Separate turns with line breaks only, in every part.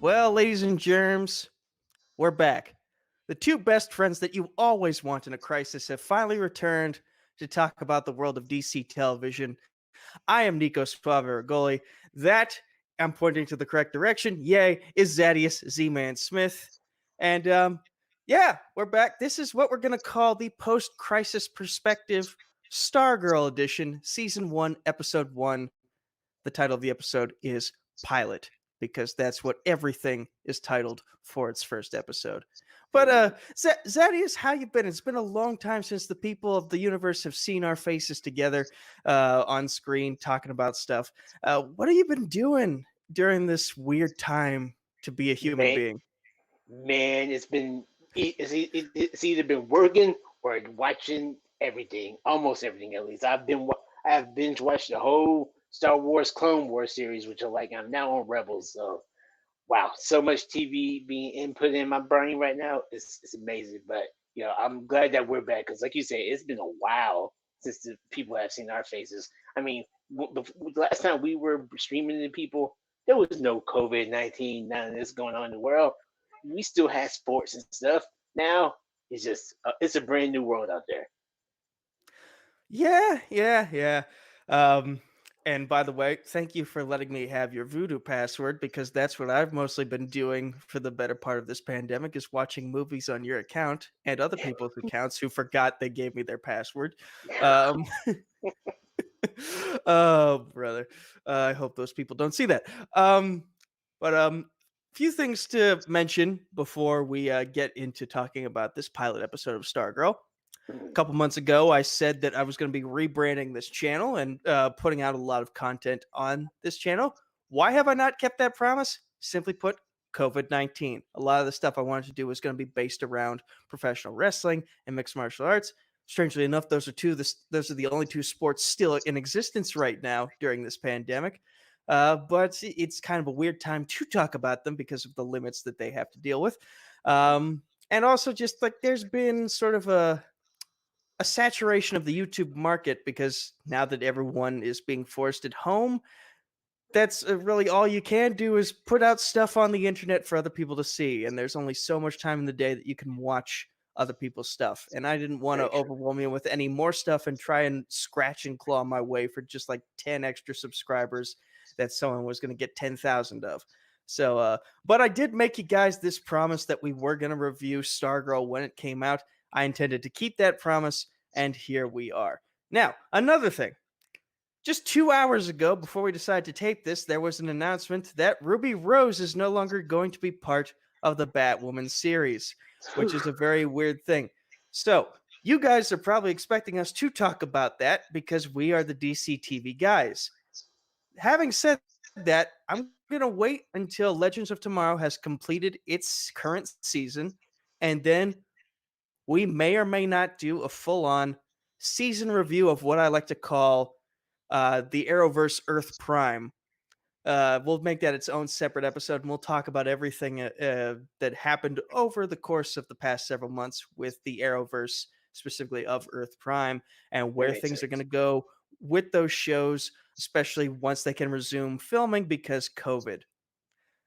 Well, ladies and germs, we're back. The two best friends that you always want in a crisis have finally returned to talk about the world of DC television. I am Nico Suave Regoli. That, I'm pointing to the correct direction, yay, is Zaddeus Z-Man Smith. And yeah, we're back. This is what we're going to call the post-crisis perspective Stargirl edition, season 1, episode 1. The title of the episode is Pilot, because that's what everything is titled for its first episode. But Zaddeus, how you been? It's been a long time since the people of the universe have seen our faces together on screen talking about stuff. What have you been doing during this weird time to be a human
Man,
being?
man, it's either been working or watching everything, almost everything at least. I have binge watched the whole Star Wars Clone Wars series, which I'm now on Rebels. So wow, so much TV being input in my brain right now. It's amazing. But I'm glad that we're back because, like you said, it's been a while since the people have seen our faces. I mean, the last time we were streaming to people, there was no COVID-19, none of this going on in the world. We still had sports and stuff. Now it's a brand new world out there.
Yeah. Um, and by the way, thank you for letting me have your voodoo password because that's what I've mostly been doing for the better part of this pandemic is watching movies on your account and other people's accounts who forgot they gave me their password. Um, oh, brother. I hope those people don't see that. But few things to mention before we get into talking about this pilot episode of Stargirl. A couple months ago, I said that I was going to be rebranding this channel and putting out a lot of content on this channel. Why have I not kept that promise? Simply put, COVID-19. A lot of the stuff I wanted to do was going to be based around professional wrestling and mixed martial arts. Strangely enough, those are the only two sports still in existence right now during this pandemic. But it's kind of a weird time to talk about them because of the limits that they have to deal with. And also, just like there's been sort of a saturation of the YouTube market because now that everyone is being forced at home, that's really all you can do is put out stuff on the internet for other people to see. And there's only so much time in the day that you can watch other people's stuff. And I didn't want to
Very true.
overwhelm you with any more stuff and try and scratch and claw my way for just like 10 extra subscribers that someone was going to get 10,000 of. But I did make you guys this promise that we were going to review Stargirl when it came out. I intended to keep that promise, and here we are. Now, another thing. Just 2 hours ago, before we decided to tape this, there was an announcement that Ruby Rose is no longer going to be part of the Batwoman series, which is a very weird thing. So, you guys are probably expecting us to talk about that because we are the DC TV guys. Having said that, I'm going to wait until Legends of Tomorrow has completed its current season, and then we may or may not do a full on season review of what I like to call the Arrowverse Earth Prime. We'll make that its own separate episode, and we'll talk about everything that happened over the course of the past several months with the Arrowverse, specifically of Earth Prime, and
That
where
makes
things are going to
sense.
go with those shows, especially once they can resume filming because COVID.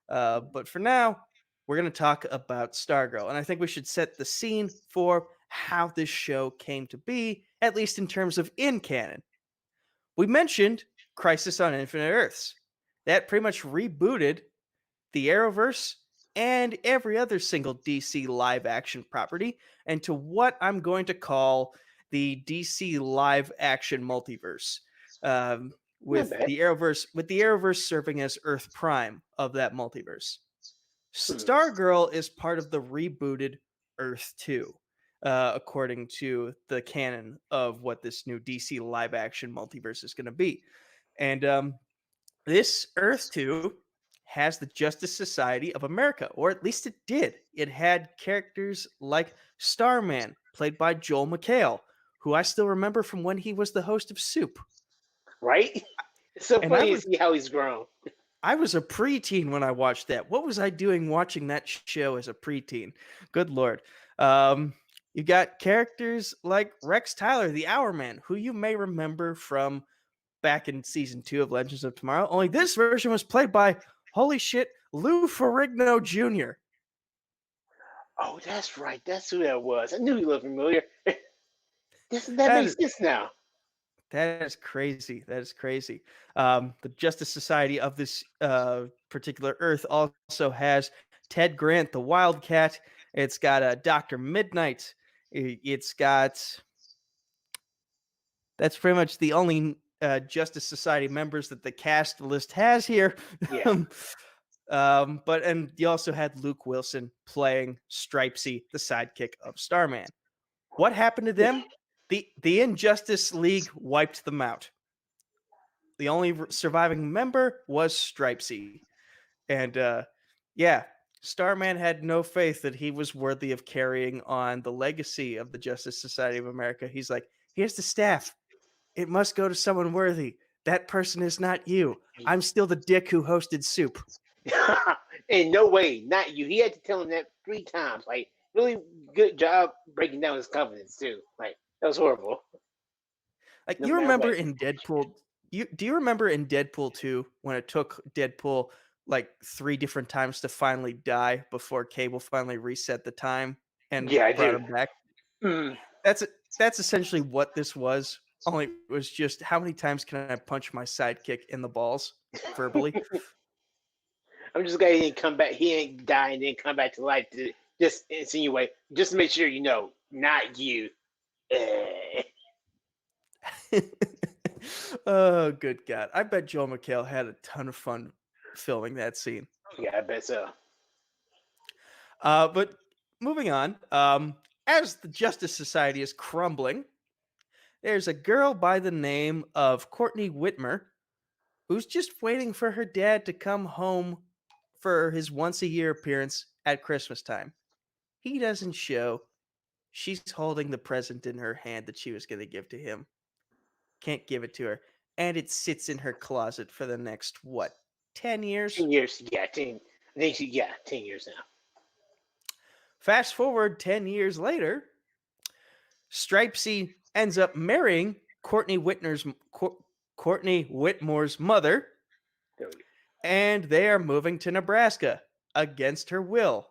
But for now, we're going to talk about Stargirl. And I think we should set the scene for how this show came to be, at least in terms of in canon. We mentioned Crisis on Infinite Earths. That pretty much rebooted the Arrowverse and every other single DC live action property into what I'm going to call the DC live action multiverse.
Not
With
bad.
the Arrowverse serving as Earth Prime of that multiverse.
Hmm.
Stargirl is part of the rebooted Earth 2, according to the canon of what this new DC live action multiverse is going to be. And this Earth 2 has the Justice Society of America, or at least it did. It had characters like Starman, played by Joel McHale, who I still remember from when he was the host of Soup.
Right? It's so
And I
funny to
was
see how he's grown.
I was a preteen when I watched that. What was I doing watching that show as a preteen? Good lord. Um, you got characters like Rex Tyler, the Hourman, who you may remember from back in season 2 of Legends of Tomorrow. Only this version was played by, holy shit, Lou Ferrigno Jr.
Oh, that's right. That's who that was. I knew he looked familiar. That
That
makes
is,
sense now.
that is crazy. That is crazy. The Justice Society of this particular Earth also has Ted Grant, the Wildcat. It's got Doctor Midnight. It's got That's pretty much the only Justice Society members that the cast list has here.
Yeah.
But and you also had Luke Wilson playing Stripesy, the sidekick of Starman. What happened to them? The Injustice League wiped them out. The only surviving member was Stripesy, and yeah, Starman had no faith that he was worthy of carrying on the legacy of the Justice Society of America. He's like, here's the staff. It must go to someone worthy. That person is not you. I'm still the dick who hosted soup.
In no way, not you. He had to tell him that 3 times. Like, really good job breaking down his confidence too. Like, that was horrible.
Like
No
you
matter what.
remember in Deadpool, do you remember in Deadpool 2 when it took Deadpool like 3 different times to finally die before Cable finally reset the time and
Yeah, I
brought
do.
him back?
Mm.
That's that's essentially what this was. Only it was just how many times can I punch my sidekick in the balls verbally?
I'm just glad he didn't come back. He didn't die and then come back to life to just insinuate. Just to make sure you know, not you. Eh.
Oh, good God. I bet Joel McHale had a ton of fun filming that scene.
Yeah, I bet so.
But moving on, as the Justice Society is crumbling, there's a girl by the name of Courtney Whitmer who's just waiting for her dad to come home for his once a year appearance at Christmas time. He doesn't show. She's holding the present in her hand that she was going to give to him. Can't give it to her. And it sits in her closet for the next, what, 10 years?
10 years. Yeah, 10. I think 10 years now.
Fast forward 10 years later, Stripesy ends up marrying Courtney Whitmore's mother,
There we go.
and they are moving to Nebraska against her will,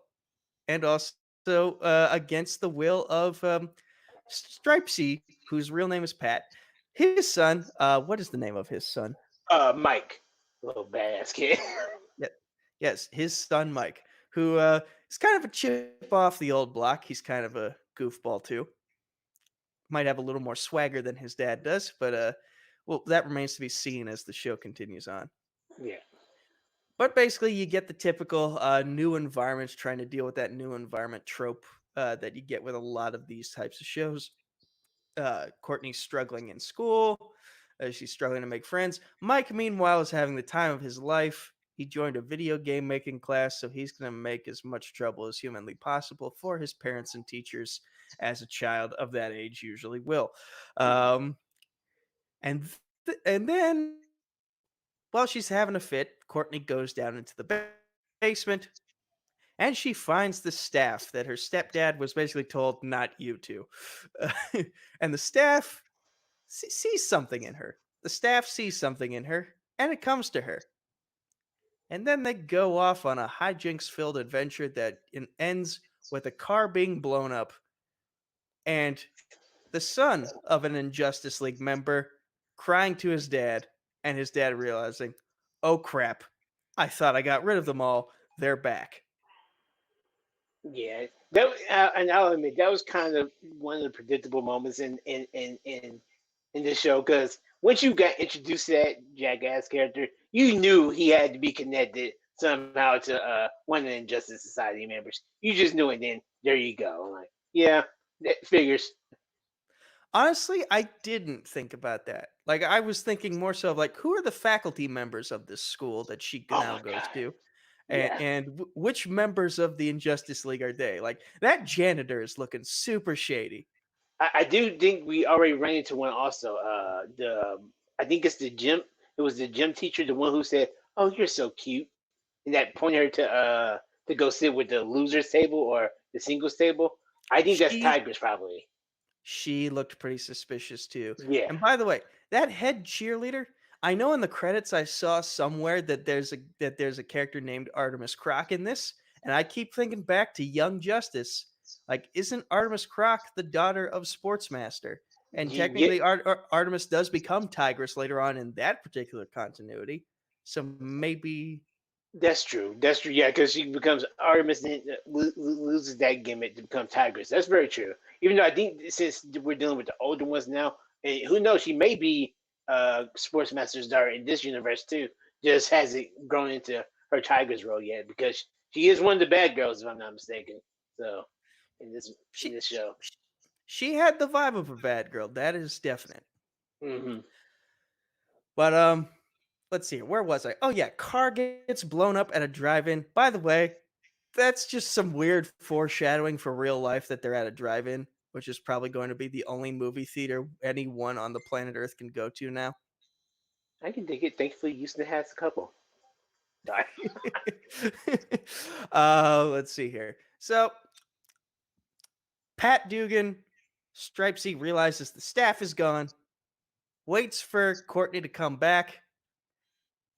and also against the will of Stripesy, whose real name is Pat. His son, what is the name of his son?
Mike, little badass kid.
Yeah, yes, his son Mike, who is kind of a chip off the old block. He's kind of a goofball too. Might have a little more swagger than his dad does, but well, that remains to be seen as the show continues on.
Yeah.
But basically, you get the typical new environments trying to deal with that new environment trope that you get with a lot of these types of shows. Courtney's struggling in school. She's struggling to make friends. Mike, meanwhile, is having the time of his life. He joined a video game making class, so he's going to make as much trouble as humanly possible for his parents and teachers, as a child of that age usually will. Um, and then while she's having a fit, Courtney goes down into the basement and she finds the staff that her stepdad was basically told, not you to. And the staff sees something in her. The staff sees something in her and it comes to her. And then they go off on a hijinks filled adventure that ends with a car being blown up and the son of an Injustice League member crying to his dad, and his dad realizing, oh crap, I thought I got rid of them all. They're back.
Yeah, and I'll admit that was kind of one of the predictable moments in this show because once you got introduced to that jackass character, you knew he had to be connected somehow to one of the Injustice Society members. You just knew it. Then there you go. Like, yeah, that figures.
Honestly, I didn't think about that. Like, I was thinking more so of like, who are the faculty members of this school that she
Oh
now
my
goes
god.
to?
Yeah,
Which members of the Injustice League are they? Like, that janitor is looking super shady.
I do think we already ran into one also. I think it's the gym. It was the gym teacher, the one who said, "Oh, you're so cute," and that pointed her to go sit with the losers table or the singles table. I think that's
She
Tiger's probably.
She looked pretty suspicious too.
Yeah.
And by the way, that head cheerleader, I know in the credits I saw somewhere that there's a character named Artemis Croc in this, and I keep thinking back to Young Justice. Like, isn't Artemis Croc the daughter of Sportsmaster? And
Yeah,
technically, Artemis does become Tigress later on in that particular continuity. So maybe
that's true. That's true. Yeah, because she becomes Artemis and loses that gimmick to become Tigress. That's very true. Even though I think since we're dealing with the older ones now, and who knows, she may be Sportsmaster's daughter in this universe too. Just hasn't grown into her Tigress role yet because she is one of the bad girls, if I'm not mistaken. So in this in
she
this show.
she had the vibe of a bad girl. That is definite.
Hmm.
But let's see. Where was I? Oh yeah, car gets blown up at a drive-in. By the way, that's just some weird foreshadowing for real life that they're at a drive-in, which is probably going to be the only movie theater anyone on the planet Earth can go to now.
I can dig it. Thankfully, Houston has a couple. Sorry.
Let's see here. So Pat Dugan, Stripesy realizes the staff is gone, waits for Courtney to come back.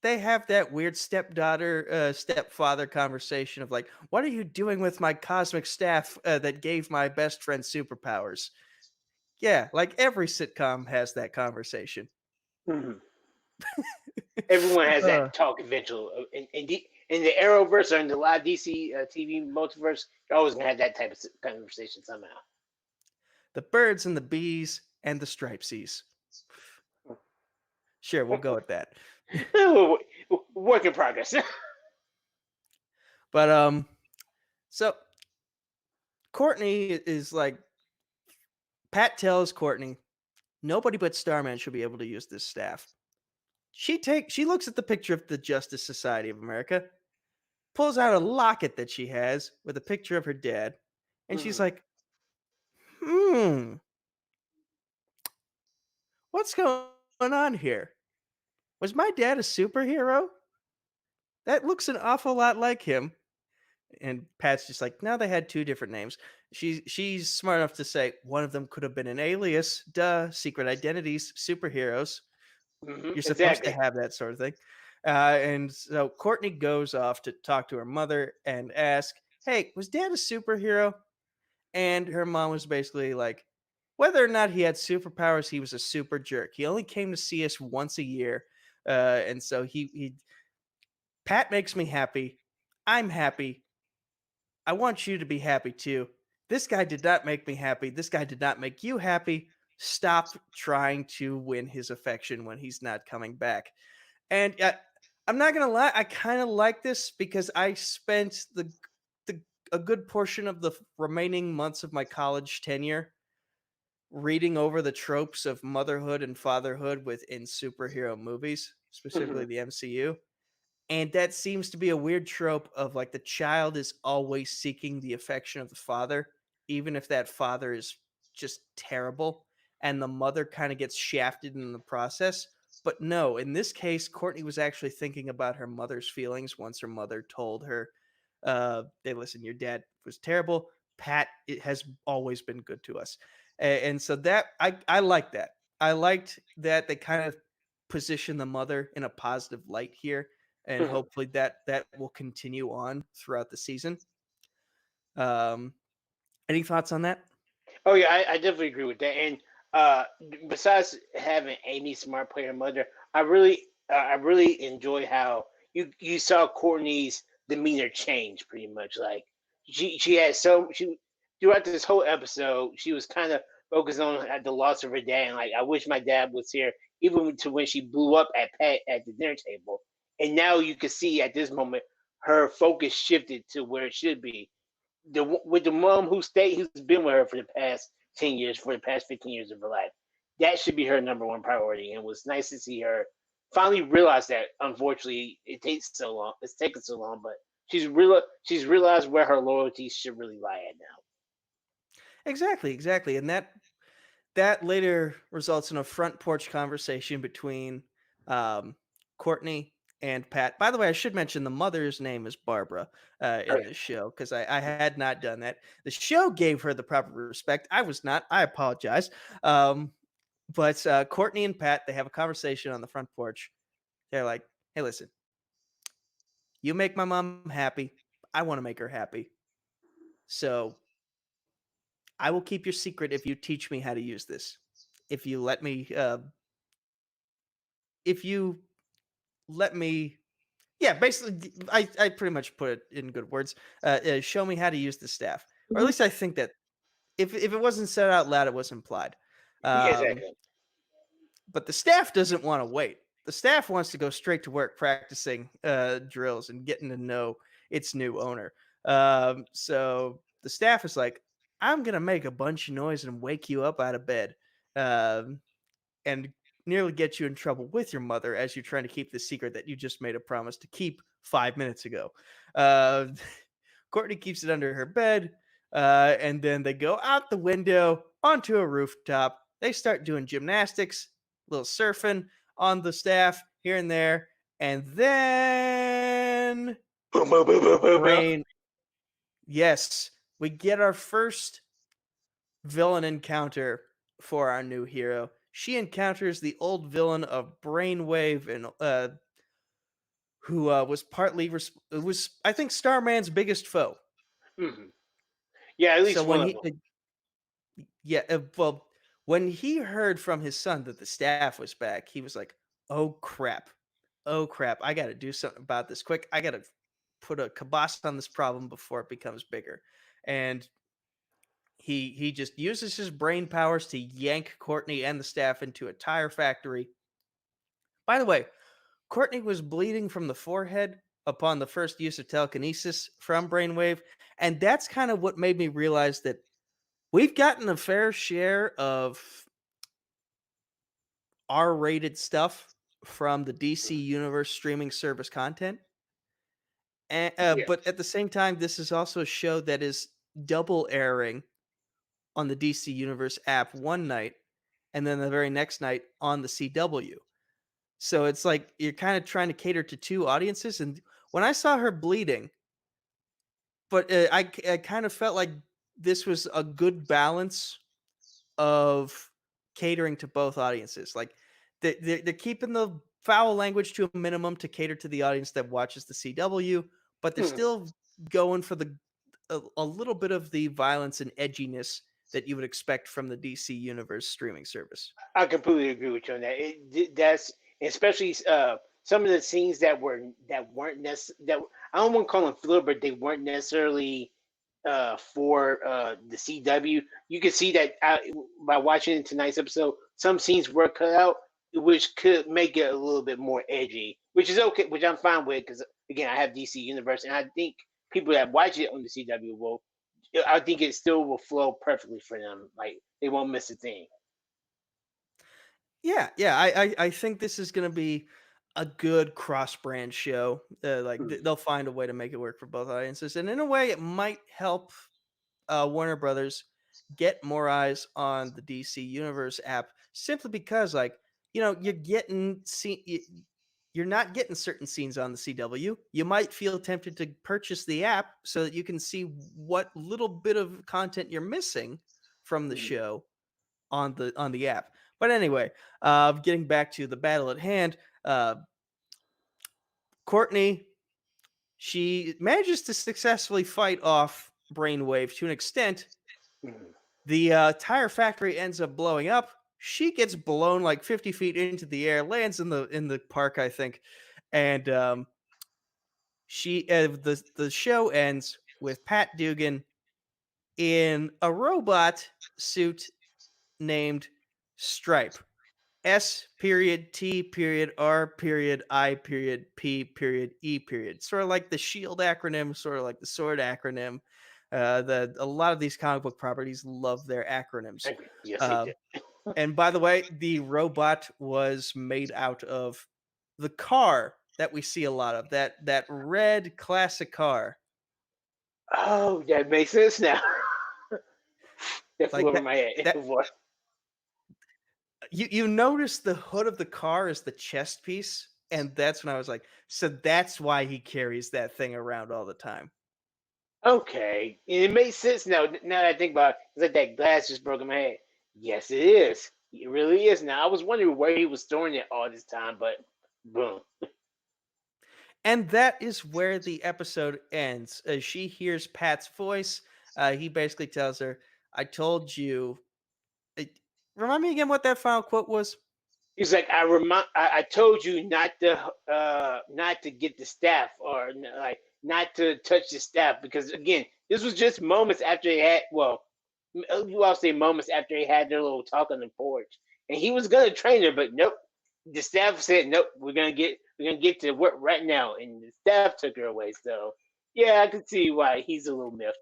They have that weird stepfather conversation of like, what are you doing with my cosmic staff that gave my best friend superpowers? Yeah, like every sitcom has that conversation.
Hmm. Everyone has
Uh,
that talk eventually. In the Arrowverse or in the live DC TV multiverse, you're always gonna have that type of conversation somehow.
the birds and the bees and the stripesies. Sure, we'll go with that.
Work in progress.
But so Courtney is like, Pat tells Courtney, nobody but Starman should be able to use this staff. She looks at the picture of the Justice Society of America, pulls out a locket that she has with a picture of her dad, and she's
Mhm.
like, "Hmm, what's going on here? Was my dad a superhero? That looks an awful lot like him." And Pat's just like, "No, they had two different names." She's smart enough to say one of them could have been an alias. Duh, secret identities, superheroes. You're supposed to
Exactly.
have that sort of thing. And so Courtney goes off to talk to her mother and ask, "Hey, was Dad a superhero?" And her mom was basically like, whether or not he had superpowers, he was a super jerk. He only came to see us once a year. And so he Pat makes me happy. I'm happy. I want you to be happy too. This guy did not make me happy. This guy did not make you happy. Stop trying to win his affection when he's not coming back. And I'm not gonna lie, I kind of like this because I spent the a good portion of the remaining months of my college tenure reading over the tropes of motherhood and fatherhood within superhero movies, specifically
Mhm.
the MCU. And that seems to be a weird trope of like the child is always seeking the affection of the father, even if that father is just terrible, and the mother kind of gets shafted in the process. But no, in this case, Courtney was actually thinking about her mother's feelings once her mother told her, "Hey, listen, your dad was terrible. Pat it has always been good to us," and so that I like that. I liked that they kind of position the mother in a positive light here, and
Mhm.
hopefully that will continue on throughout the season. Um, any thoughts on that?
Oh yeah, I definitely agree with that. And uh, besides having Amy Smart play her mother, I really enjoy how you saw Courtney's demeanor change pretty much. Like she had so she throughout this whole episode, she was kind of focused on the loss of her dad. And like, I wish my dad was here, even to when she blew up at Pat at the dinner table. And now you can see at this moment her focus shifted to where it should be with the mom who's been with her for the past 10 years, for the past 15 years of her life. That should be her number one priority. And it was nice to see her finally realize that. Unfortunately, it takes so long. It's taken so long, but she's realized where her loyalties should really lie at now.
Exactly, exactly, and that later results in a front porch conversation between um, Courtney and Pat. By the way, I should mention the mother's name is Barbara in
Okay.
this show because I had not done that. The show gave her the proper respect. I was not. I apologize. But Courtney and Pat they have a conversation on the front porch. They're like, "Hey, listen, you make my mom happy. I want to make her happy. So I will keep your secret if you teach me how to use this. If you let me, if you let me, yeah, basically, I pretty much put it in good words. Show me how to use the staff, or at
Mhm.
least I think that if it wasn't said out loud, it was implied.
Yeah,
Um,
exactly.
but the staff doesn't want to wait. The staff wants to go straight to work practicing drills and getting to know its new owner. So the staff is like, I'm gonna make a bunch of noise and wake you up out of bed. Um, and nearly get you in trouble with your mother as you're trying to keep the secret that you just made a promise to keep 5 minutes ago. Uh, Courtney keeps it under her bed, and then they go out the window onto a rooftop. They start doing gymnastics, a little surfing on the staff here and there, and then
Boom, boom, boom, boom, boom, boom.
Brain. Yes, we get our first villain encounter for our new hero. She encounters the old villain of Brainwave, and who was partly was I think Starman's biggest foe.
Mhm. Yeah, at
So
least
when
one of
he
them.
yeah, well, when he heard from his son that the staff was back, he was like, "Oh crap, oh crap! I got to do something about this quick. I got to put a kibosh on this problem before it becomes bigger." And he just uses his brain powers to yank Courtney and the staff into a tire factory. By the way, Courtney was bleeding from the forehead upon the first use of telekinesis from Brainwave, and that's kind of what made me realize that we've gotten a fair share of R-rated stuff from the DC Universe streaming service content.
Yeah.
But at the same time, this is also a show that is double airing on the DC Universe app one night, and then the very next night on the CW. So it's like you're kind of trying to cater to two audiences. And when I saw her bleeding, but I kind of felt like this was a good balance of catering to both audiences. Like they're keeping the foul language to a minimum to cater to the audience that watches the CW, but they're
Mhm.
still going for a little bit of the violence and edginess that you would expect from the DC Universe streaming service.
I completely agree with you on that. That's especially some of the scenes that weren't necessary. That I don't want to call them filler, but they weren't necessarily for the CW. You can see that by watching tonight's episode. Some scenes were cut out, which could make it a little bit more edgy, which is okay, which I'm fine with because again, I have DC Universe, and I think people that watch it on the CW will. I think it still will flow perfectly for them. Like they won't miss a thing.
Yeah. I think this is gonna be a good cross-brand show. They'll find a way to make it work for both audiences, and in a way, it might help Warner Brothers get more eyes on the DC Universe app, simply because, like, you're getting you're not getting certain scenes on the CW. You might feel tempted to purchase the app so that you can see what little bit of content you're missing from the
Mhm.
show on the app. But anyway, getting back to the battle at hand, uh, Courtney, she manages to successfully fight off Brainwave to an extent.
Mhm.
The tire factory ends up blowing up. She gets blown like 50 feet into the air, lands in the park, I think, and the show ends with Pat Dugan in a robot suit named Stripe. S period T period R period I period P period E period. Sort of like the Shield acronym, sort of like the Sword acronym. A lot of these comic book properties love their acronyms.
Okay. Yes, they
Uh,
did.
and by the way, the robot was made out of the car that we see a lot of, that red classic car.
Oh, that makes sense now. That flew
Like
over my head.
that
What?
you notice the hood of the car is the chest piece, and that's when I was like, so that's why he carries that thing around all the time.
Okay, it makes sense now. Now that I think about it, it's like that glass just broke in my head. Yes, it is. It really is. Now I was wondering where he was storing it all this time, but Boom.
And that is where the episode ends. As she hears Pat's voice, he basically tells her, "I told you." It, remind me again what that final quote was.
He's like, I told you not to get the staff or like not to touch the staff because again, this was just moments after they had you all say moments after they had their little talk on the porch, and he was gonna train her, but nope. The staff said nope. We're gonna get to work right now, and the staff took her away. So yeah, I can see why he's a little miffed.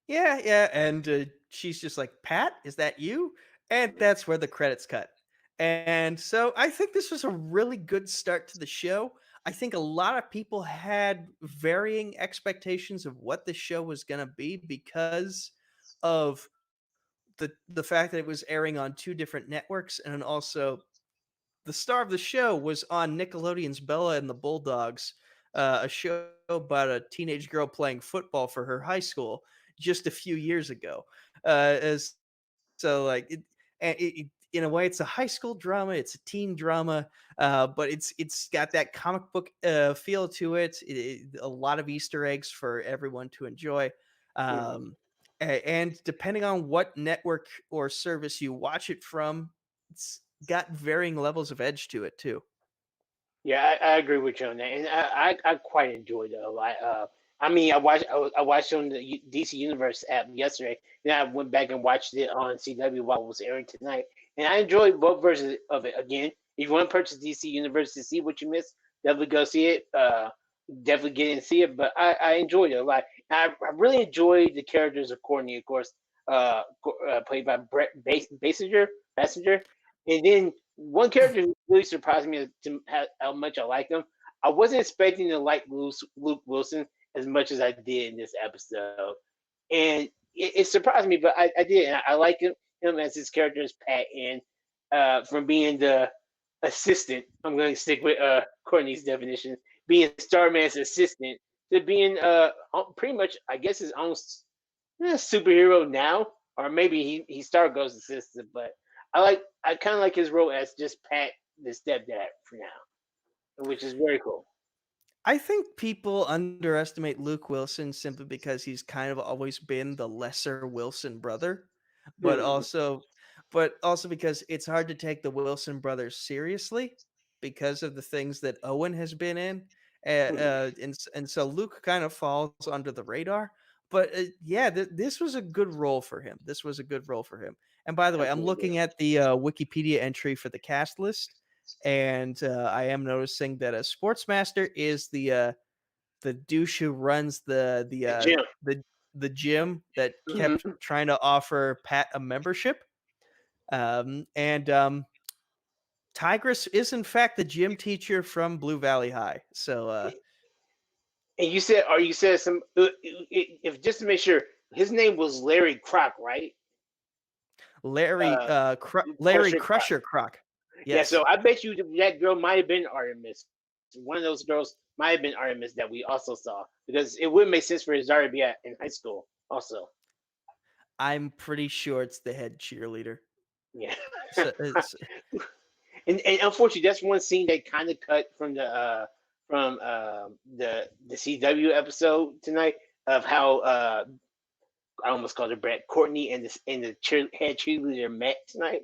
Yeah, yeah. And she's just like, "Pat, is that you?" And that's where the credits cut. And so I think this was a really good start to the show. I think a lot of people had varying expectations of what the show was going to be because of the fact that it was airing on two different networks, and also the star of the show was on Nickelodeon's Bella and the Bulldogs, a show about a teenage girl playing football for her high school just a few years ago. As so, like in a way, it's a high school drama, it's a teen drama, but it's got that comic book feel to it. A lot of Easter eggs for everyone to enjoy.
Mhm.
Um, and depending on what network or service you watch it from, it's got varying levels of edge to it too.
Yeah, I agree with you on that, and I quite enjoyed it a lot. I mean, I watched it on the DC Universe app yesterday, then I went back and watched it on CW while it was airing tonight, and I enjoyed both versions of it. Again, if you want to purchase DC Universe to see what you missed, definitely go see it. Definitely get in and see it. But I enjoyed it a lot. I really enjoyed the characters of Courtney, of course, played by Brett Bassinger, and then one character who really surprised me to how much I like him. I wasn't expecting to like Luke Wilson as much as I did in this episode, and it surprised me, but I did. And I like him as his character as Pat, and from being the assistant, I'm going to stick with Courtney's definition, being Starman's assistant to being pretty much, I guess, his own superhero now, or maybe he's Stargirl's assistant. But I kind of like his role as just Pat, the stepdad for now, which is very cool.
I think people underestimate Luke Wilson simply because he's kind of always been the lesser Wilson brother, but
Mhm.
also but also because it's hard to take the Wilson brothers seriously because of the things that Owen has been in. And so Luke kind of falls under the radar. But yeah, this was a good role for him. This was a good role for him. And by the way, I'm
Absolutely.
looking at the Wikipedia entry for the cast list, and I am noticing that a Sportsmaster is the douche who runs
And Jim.
the the gym that kept
Mhm.
trying to offer Pat a membership. And Tigress is in fact the gym teacher from Blue Valley High. So
And you said some. If just to make sure, his name was Larry Croc, right? Uh,
Larry
Crusher Croc.
Crusher Croc.
Yeah.
Yes.
So I bet you that girl might have been Artemis. One of those girls might have been Artemis that we also saw because it would make sense for his daughter to be in high school. Also,
I'm pretty sure it's the head cheerleader.
yeah.
So it's
And unfortunately, that's one scene they kind of cut from the CW episode tonight of how I almost called her Brett Courtney and the head cheerleader met tonight.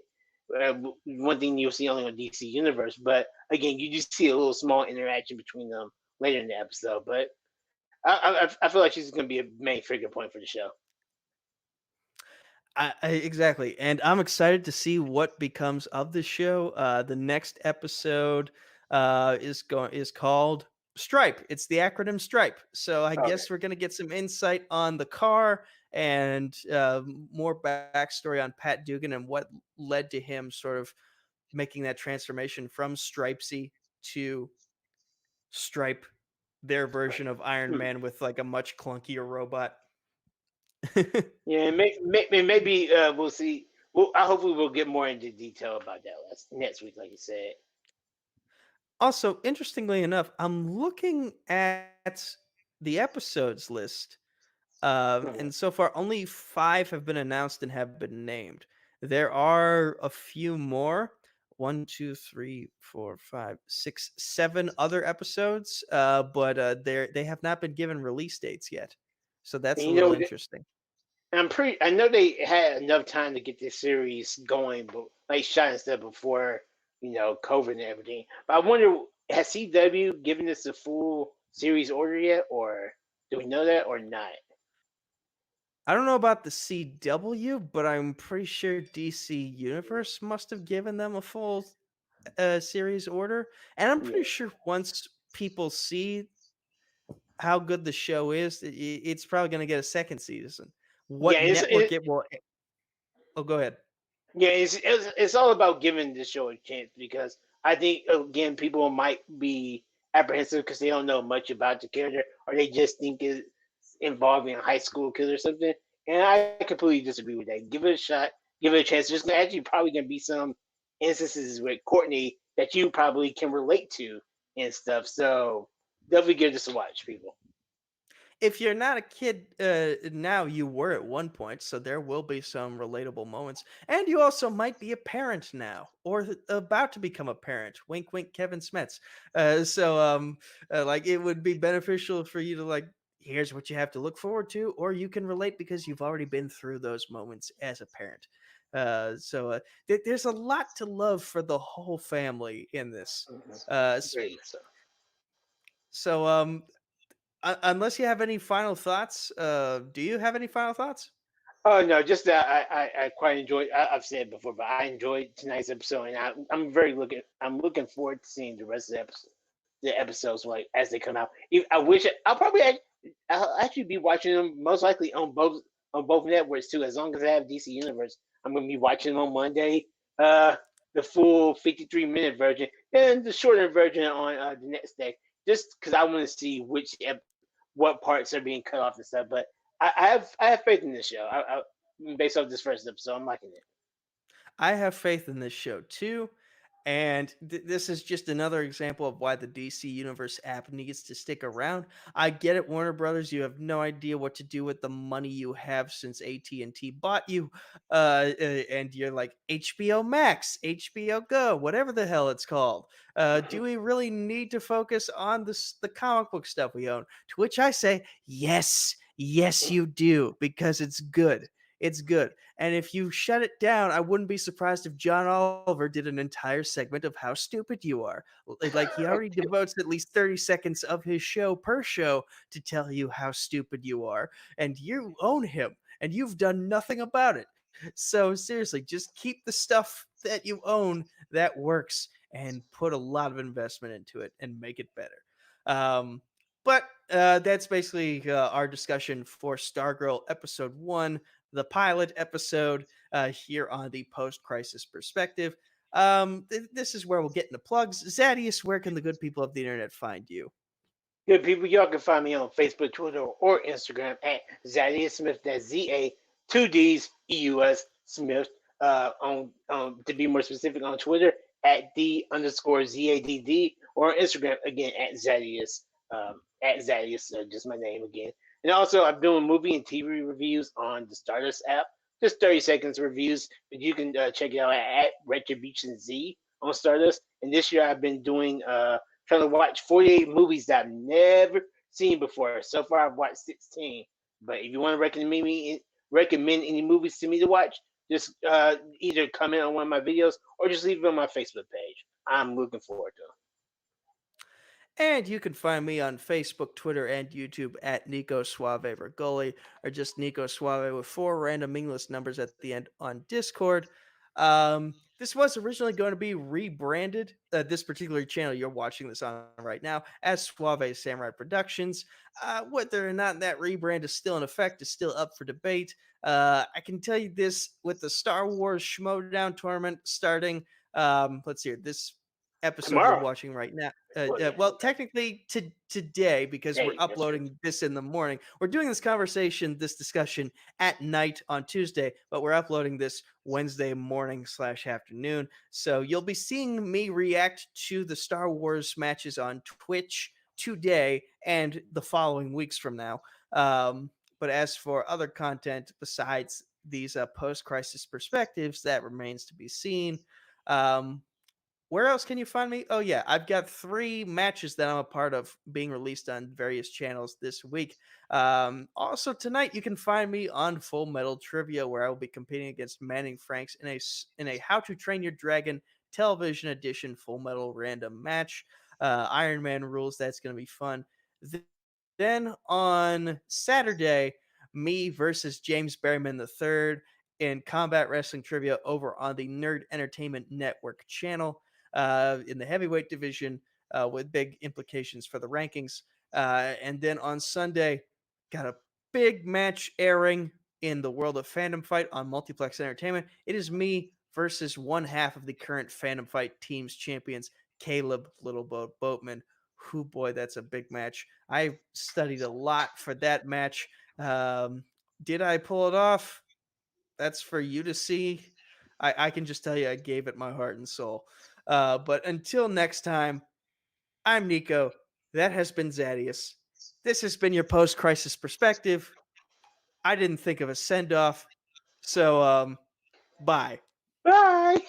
One thing you'll see only on DC Universe, but again, you just see a little small interaction between them later in the episode. But I feel like she's going to be a main figure point for the show.
exactly, and I'm excited to see what becomes of the show. The next episode is called Stripe. It's the acronym Stripe. So I
Okay.
guess we're gonna get some insight on the car and more backstory on Pat Dugan and what led to him sort of making that transformation from Stripesy to Stripe, their version of Iron
Hmm.
Man with like a much clunkier robot.
Yeah, maybe we'll see. Well, I hopefully we'll get more into detail about that next week, like you said.
Also, interestingly enough, I'm looking at the episodes list,
Mhm.
and so far only 5 have been announced and have been named. There are a few more. one, two, three, four, five, six, seven other episodes, but they have not been given release dates yet, so that's
And
a
you
little
know,
interesting.
I know they had enough time to get this series going, but like Shine said before, COVID and everything. But I wonder, has CW given this a full series order yet, or do we know that or not?
I don't know about the CW, but I'm pretty sure DC Universe must have given them a full series order, and I'm
Yeah,
pretty sure once people see how good the show is, it's probably going to get a second season.
yeah.
What network it will? Oh, go ahead.
Yeah, it's all about giving the show a chance because I think again people might be apprehensive because they don't know much about the character or they just think it's involving a high school kid or something. And I completely disagree with that. Give it a shot, give it a chance. There's actually probably gonna be some instances with Courtney that you probably can relate to and stuff. So definitely give this a watch, people.
If you're not a kid now, you were at one point, so there will be some relatable moments. And you also might be a parent now, or about to become a parent. Wink, wink, Kevin Smets. Like, it would be beneficial for you to like. Here's what you have to look forward to, or you can relate because you've already been through those moments as a parent. There's a lot to love for the whole family in this.
Mhm.
Uh, s-
Great. So.
so, unless you have any final thoughts, do you have any final thoughts?
Oh no, just that I quite enjoyed. I've said it before, but I enjoyed tonight's episode, and I'm looking forward to seeing the rest of the episodes like as they come out. I wish I'll actually be watching them most likely on both networks too. As long as I have DC Universe, I'm gonna be watching them on Monday. Uh, the full 53-minute version, and the shorter version on the next day, just because I want to see what parts are being cut off and stuff. But I have faith in this show. Based off this first episode, I'm liking it.
I have faith in this show too. And this is just another example of why the DC Universe app needs to stick around. I get it, Warner Brothers. You have no idea what to do with the money you have since AT&T bought you, and you're like HBO Max, HBO Go, whatever the hell it's called. Do we really need to focus on the comic book stuff we own? To which I say, yes, yes, you do, because it's good. It's good. And if you shut it down, I wouldn't be surprised if John Oliver did an entire segment of how stupid you are. Like, he already devotes at least 30 seconds of his show per show to tell you how stupid you are. And you own him, and you've done nothing about it. So, seriously, just keep the stuff that you own that works and put a lot of investment into it and make it better. But that's basically our discussion for Stargirl episode 1, the pilot episode, here on the post crisis perspective. This is where we'll get into plugs. Zaddeus, where can the good people of the internet find you?
Good people, y'all can find me on Facebook, Twitter, or Instagram at Zaddeus Smith. That's ZA 2 D's EUS Smith. On to be more specific, on Twitter at D_ZADD, or on Instagram again at Zaddeus. Just my name again. And also, I'm doing movie and TV reviews on the Stardust app, just 30 seconds reviews. But you can check it out at Retribution Z on Stardust. And this year, I've been doing trying to watch 48 movies that I've never seen before. So far, I've watched 16. But if you want to recommend any movies to me to watch, just either comment on one of my videos or just leave it on my Facebook page. I'm looking forward to it.
And you can find me on Facebook, Twitter, and YouTube at Nico Suave Regoli, or just Nico Suave with 4 random meaningless numbers at the end on Discord. This was originally going to be rebranded, this particular channel you're watching this on right now, as Suave Samurai Productions. Whether or not that rebrand is still in effect is still up for debate. I can tell you this, with the Star Wars Schmodown tournament starting, let's see, this episode you're
Tomorrow.
watching right now.
Well, yeah,
Well,
okay.
technically today, because we're
Hey, that's true.
uploading this in the morning. We're doing this discussion at night on Tuesday, but we're uploading this Wednesday morning / afternoon. So you'll be seeing me react to the Star Wars matches on Twitch today and the following weeks from now. But as for other content besides these post-crisis perspectives, that remains to be seen. Um, Where else can you find me? Oh yeah, I've got 3 matches that I'm a part of being released on various channels this week. Also tonight you can find me on Full Metal Trivia, where I will be competing against Manning Franks in a How to Train Your Dragon Television Edition Full Metal random match. Iron Man rules. That's going to be fun. Th- Then on Saturday, me versus James Berryman III in Combat Wrestling Trivia over on the Nerd Entertainment Network channel in the heavyweight division with big implications for the rankings. And then on Sunday, got a big match airing in the World of Fandom Fight on Multiplex Entertainment. It is me versus one half of the current Fandom Fight team's champions, Caleb Little Boatman. Who boy, that's a big match. I studied a lot for that match. Did I pull it off? That's for you to see. I can just tell you I gave it my heart and soul. But until next time, I'm Nico. That has been Zaddeus. This has been your post crisis perspective. I didn't think of a send off. So, bye.
Bye.